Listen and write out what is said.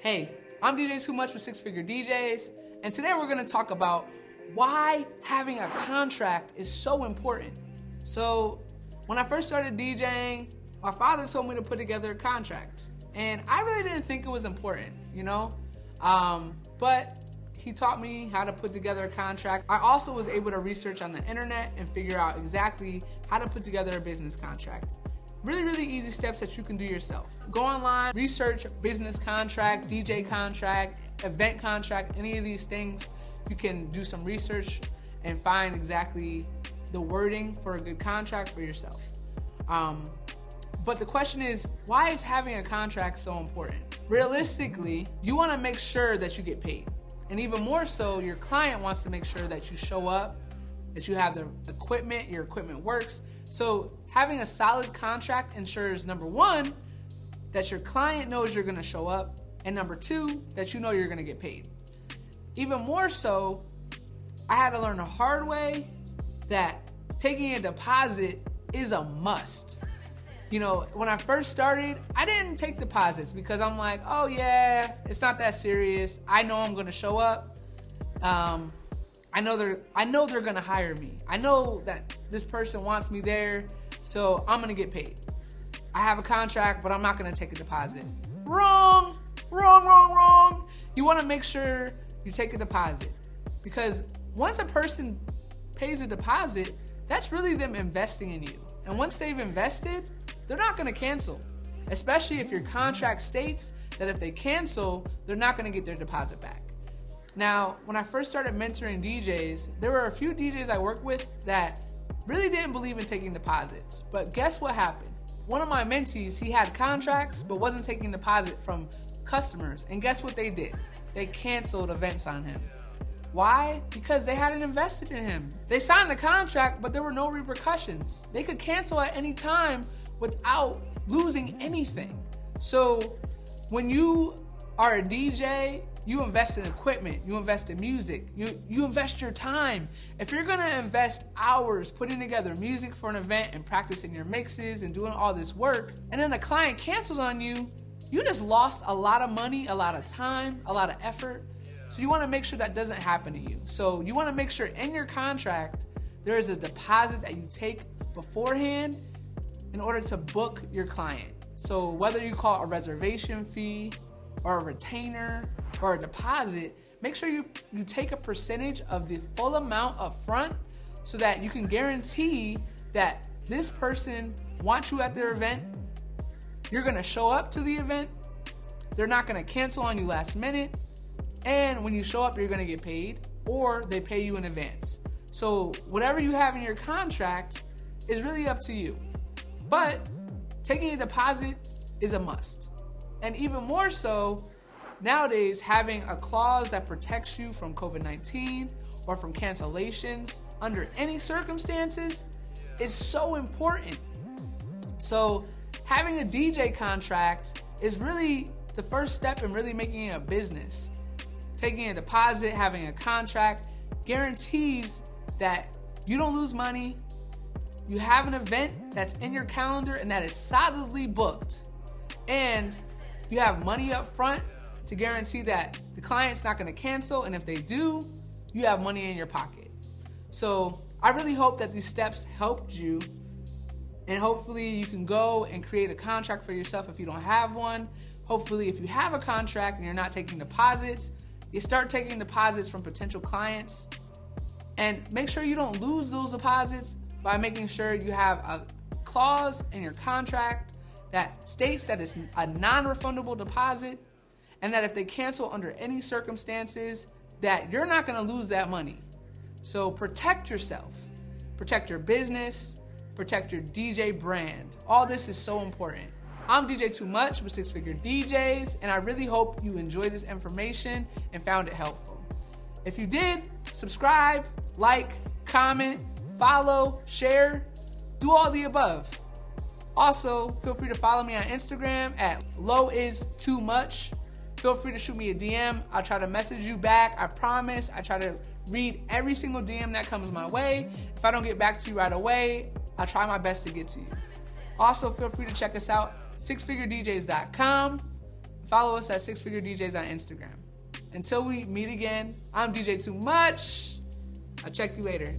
Hey, I'm DJ Too Much with Six Figure DJs, and today we're going to talk about why having a contract is so important. So, when I first started DJing, my father told me to put together a contract, and I really didn't think it was important, but he taught me how to put together a contract. I also was able to research on the internet and figure out exactly how to put together a business contract. Really, really easy steps that you can do yourself. Go online, research business contract, DJ contract, event contract, any of these things. You can do some research and find exactly the wording for a good contract for yourself. But the question is, why is having a contract so important? Realistically, you want to make sure that you get paid. And even more so, your client wants to make sure that you show up, that you have the equipment, your equipment works. So having a solid contract ensures, number one, that your client knows you're gonna show up, and number two, that you know you're gonna get paid. Even more so, I had to learn the hard way that taking a deposit is a must. When I first started, I didn't take deposits because I'm like, oh yeah, it's not that serious. I know I'm gonna show up. I know they're gonna hire me. I know that this person wants me there, so I'm gonna get paid. I have a contract, but I'm not gonna take a deposit. Wrong. You wanna make sure you take a deposit, because once a person pays a deposit, that's really them investing in you. And once they've invested, they're not gonna cancel, especially if your contract states that if they cancel, they're not gonna get their deposit back. Now, when I first started mentoring DJs, there were a few DJs I worked with that really didn't believe in taking deposits. But guess what happened? One of my mentees, he had contracts but wasn't taking deposit from customers. And guess what they did? They canceled events on him. Why? Because they hadn't invested in him. They signed the contract, but there were no repercussions. They could cancel at any time without losing anything. So when you are a DJ, you invest in equipment, you invest in music, you invest your time. If you're gonna invest hours putting together music for an event and practicing your mixes and doing all this work, and then a client cancels on you, you just lost a lot of money, a lot of time, a lot of effort. So you wanna make sure that doesn't happen to you. So you wanna make sure in your contract, there is a deposit that you take beforehand in order to book your client. So whether you call it a reservation fee, or a retainer, or a deposit, make sure you take a percentage of the full amount up front so that you can guarantee that this person wants you at their event, you're gonna show up to the event, they're not gonna cancel on you last minute, and when you show up, you're gonna get paid, or they pay you in advance. So whatever you have in your contract is really up to you. But taking a deposit is a must. And even more so, nowadays, having a clause that protects you from COVID-19 or from cancellations under any circumstances is so important. So having a DJ contract is really the first step in really making it a business. Taking a deposit, having a contract guarantees that you don't lose money, you have an event that's in your calendar and that is solidly booked, and you have money up front to guarantee that the client's not gonna cancel, and if they do, you have money in your pocket. So I really hope that these steps helped you, and hopefully you can go and create a contract for yourself if you don't have one. Hopefully if you have a contract and you're not taking deposits, you start taking deposits from potential clients, and make sure you don't lose those deposits by making sure you have a clause in your contract that states that it's a non-refundable deposit, and that if they cancel under any circumstances, that you're not gonna lose that money. So protect yourself, protect your business, protect your DJ brand. All this is so important. I'm DJ Too Much with Six Figure DJs, and I really hope you enjoyed this information and found it helpful. If you did, subscribe, like, comment, follow, share, do all the above. Also, feel free to follow me on Instagram at low_is_too_much. Feel free to shoot me a DM. I'll try to message you back. I promise. I try to read every single DM that comes my way. If I don't get back to you right away, I'll try my best to get to you. Also, feel free to check us out, sixfiguredjs.com. Follow us at Six Figure DJs on Instagram. Until we meet again, I'm DJ Too Much. I'll check you later.